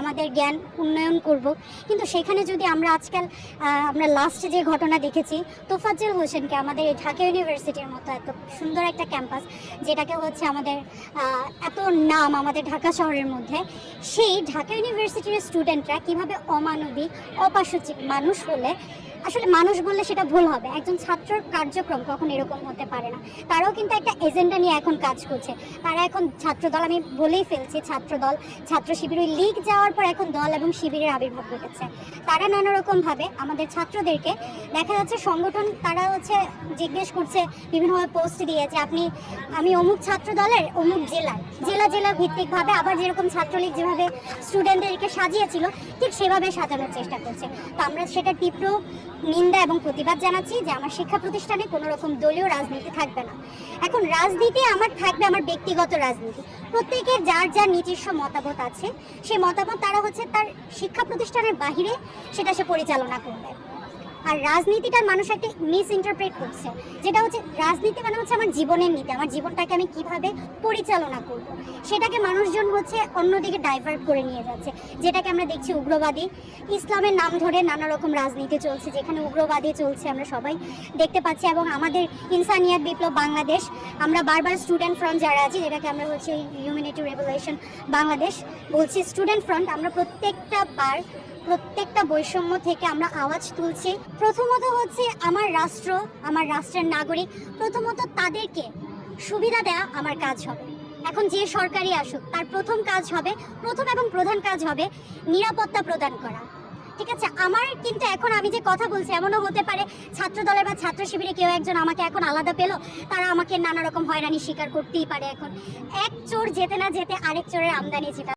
আমাদের জ্ঞান উন্নয়ন করব, কিন্তু সেখানে যদি আমরা আজকাল আমরা লাস্টে যে ঘটনা দেখেছি, তোফাজ্জল হোসেনকে আমাদের এই ঢাকা ইউনিভার্সিটির মতো এত সুন্দর একটা ক্যাম্পাস, যেটাকে হচ্ছে আমাদের এত নাম আমাদের ঢাকা শহরের মধ্যে, সেই ঢাকা ইউনিভার্সিটির স্টুডেন্টরা কিভাবে অমানবিক অপাশবিক মানুষ হলে, আসলে মানুষ বললে সেটা ভুল হবে, একজন ছাত্রর কার্যক্রম কখন এরকম হতে পারে না। তারাও কিন্তু একটা এজেন্ডা নিয়ে এখন কাজ করছে। তারা এখন ছাত্রদল, আমি বলেই ফেলছি, ছাত্রদল, ছাত্র শিবির, ওই লিগ যাওয়ার পর এখন দল এবং শিবিরের আবির্ভাব ঘটেছে। তারা নানা রকমভাবে আমাদের ছাত্রদেরকে দেখা যাচ্ছে সংগঠন, তারা হচ্ছে জিজ্ঞেস করছে, বিভিন্নভাবে পোস্ট দিয়েছে, আমি অমুক ছাত্র দলের অমুক জেলা ভিত্তিকভাবে, আবার যেরকম ছাত্রলীগ যেভাবে স্টুডেন্টদেরকে সাজিয়েছিল ঠিক সেভাবে সাজানোর চেষ্টা করছে। তো আমরা সেটা তীব্র নিন্দা এবং প্রতিবাদ জানাচ্ছি যে আমার শিক্ষা প্রতিষ্ঠানে কোনো রকম দলীয় রাজনীতি থাকবে না। এখন রাজনীতি আমার থাকবে আমার ব্যক্তিগত রাজনীতি, প্রত্যেকের যার যার নিজস্ব মতামত আছে, সেই মতামত তারা হচ্ছে তার শিক্ষা প্রতিষ্ঠানের বাহিরে সেটা সে পরিচালনা করবে। আর রাজনীতিটার মানুষ একটা মিস ইন্টারপ্রেট করছে, যেটা হচ্ছে রাজনীতি মানে হচ্ছে আমার জীবনের নীতি, আমার জীবনটাকে আমি কিভাবে পরিচালনা করব, সেটাকে মানুষজন হচ্ছে অন্যদিকে ডাইভার্ট করে নিয়ে যাচ্ছে। যেটাকে আমরা দেখছি উগ্রবাদী, ইসলামের নাম ধরে নানা রকম রাজনীতি চলছে, যেখানে উগ্রবাদী চলছে আমরা সবাই দেখতে পাচ্ছি। এবং আমাদের ইনসানিয়াত বিপ্লব বাংলাদেশ, আমরা বারবার স্টুডেন্ট ফ্রন্ট যারা আছি, যেটাকে আমরা হচ্ছে হিউম্যানিটি রেভলিউশন বাংলাদেশ বলছি, স্টুডেন্ট ফ্রন্ট, আমরা প্রত্যেকটা বৈষম্য থেকে আমরা আওয়াজ তুলছি। প্রথমত হচ্ছে আমার রাষ্ট্র, আমার রাষ্ট্রের নাগরিক, প্রথমত তাদেরকে সুবিধা দেওয়া আমার কাজ হবে। এখন যে সরকারি আসুক, তার প্রথম এবং প্রধান কাজ হবে নিরাপত্তা প্রদান করা। ঠিক আছে, আমার কিন্তু এখন আমি যে কথা বলছি, এমনও হতে পারে ছাত্র দলের বা ছাত্র শিবিরে কেউ একজন আমাকে এখন আলাদা পেলো, তারা আমাকে নানা রকম হয়রানি স্বীকার করতেই পারে। এখন এক চোর যেতে না যেতে আরেক চোরের আমদানি যেটা